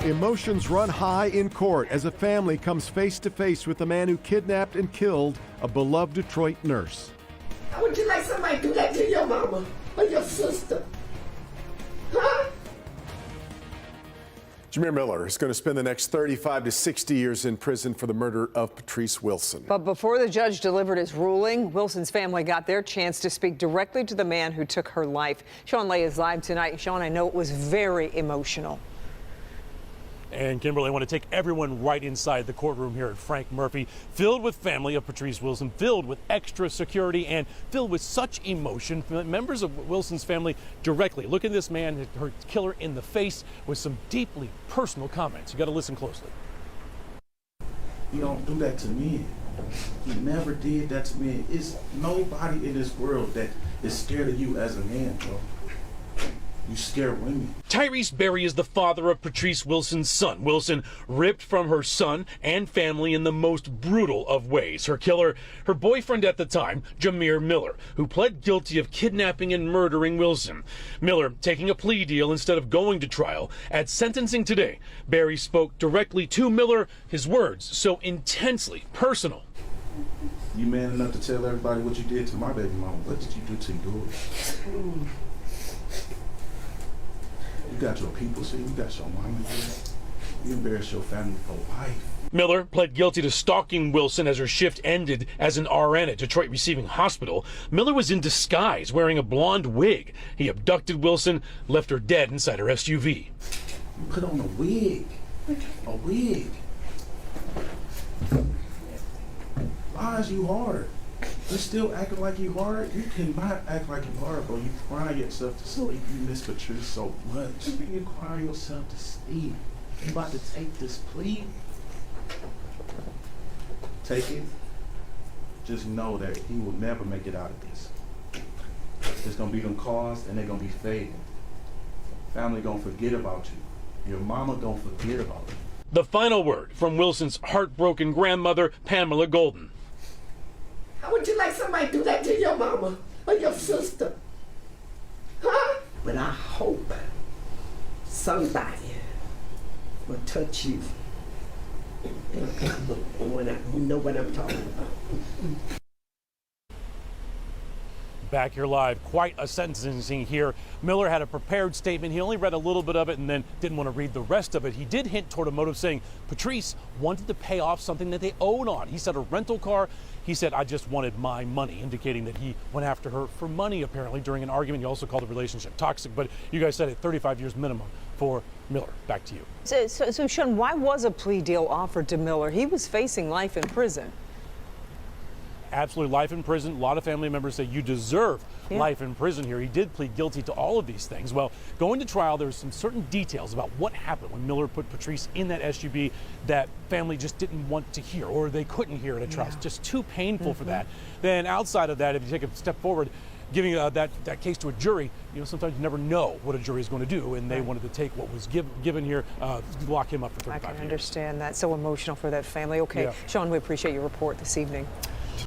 Emotions run high in court as a family comes face to face with the man who kidnapped and killed a beloved Detroit nurse. How would you like somebody to do that to your mama or your sister? Huh? Jameer Miller is going to spend the next 35 to 60 years in prison for the murder of Patrice Wilson. But before the judge delivered his ruling, Wilson's family got their chance to speak directly to the man who took her life. Sean Lay is live tonight. Sean, I know it was very emotional. And Kimberly, I want to take everyone right inside the courtroom here at Frank Murphy, filled with family of Patrice Wilson, filled with extra security, and filled with such emotion. Members of Wilson's family directly look at this man, her killer, in the face with some deeply personal comments. You got to listen closely. You don't do that to me. He never did that to me. It's nobody in this world that is scared of you as a man, bro. You scared women. Tyrese Berry is the father of Patrice Wilson's son. Wilson ripped from her son and family in the most brutal of ways. Her killer, her boyfriend at the time, Jameer Miller, who pled guilty of kidnapping and murdering Wilson. Miller taking a plea deal instead of going to trial. At sentencing today, Berry spoke directly to Miller, his words so intensely personal. You man enough to tell everybody what you did to my baby mama. What did you do to yours? You got your people here, you got your mama here. You embarrassed your family for life. Miller pled guilty to stalking Wilson as her shift ended as an RN at Detroit Receiving Hospital. Miller was in disguise, wearing a blonde wig. He abducted Wilson, left her dead inside her SUV. You put on a wig. A wig. Why is you hard? You still acting like you hard? You cannot act like you hard, bro. You cry yourself to sleep. You miss Patrice so much. You cry yourself to sleep. You about to take this plea? Take it. Just know that he will never make it out of this. There's gonna be them cars and they're gonna be fading. Family gonna forget about you. Your mama gonna forget about you. The final word from Wilson's heartbroken grandmother, Pamela Golden. How would you like somebody to do that to your mama or your sister? Huh? But I hope somebody will touch you. You know what I'm talking about. Back here live, quite a sentencing here. Miller had a prepared statement. He only read a little bit of it and then didn't want to read the rest of it. He did hint toward a motive, saying Patrice wanted to pay off something that they owed on. He said a rental car. He said, I just wanted my money, indicating that he went after her for money, apparently, during an argument. He also called the relationship toxic, but you guys said it, 35 years minimum for Miller. Back to you. So Sean, why was a plea deal offered to Miller? He was facing life in prison. Absolutely, life in prison. A lot of family members say you deserve life in prison here. He did plead guilty to all of these things. Well, going to trial, there's some certain details about what happened when Miller put Patrice in that SUV that family just didn't want to hear, or they couldn't hear at a trial. It's just too painful for that. Then outside of that, if you take a step forward, giving that case to a jury, you know, sometimes you never know what a jury is going to do, and they wanted to take what was given here, lock him up for 35 years. I can understand that. So emotional for that family. Okay, Sean, we appreciate your report this evening.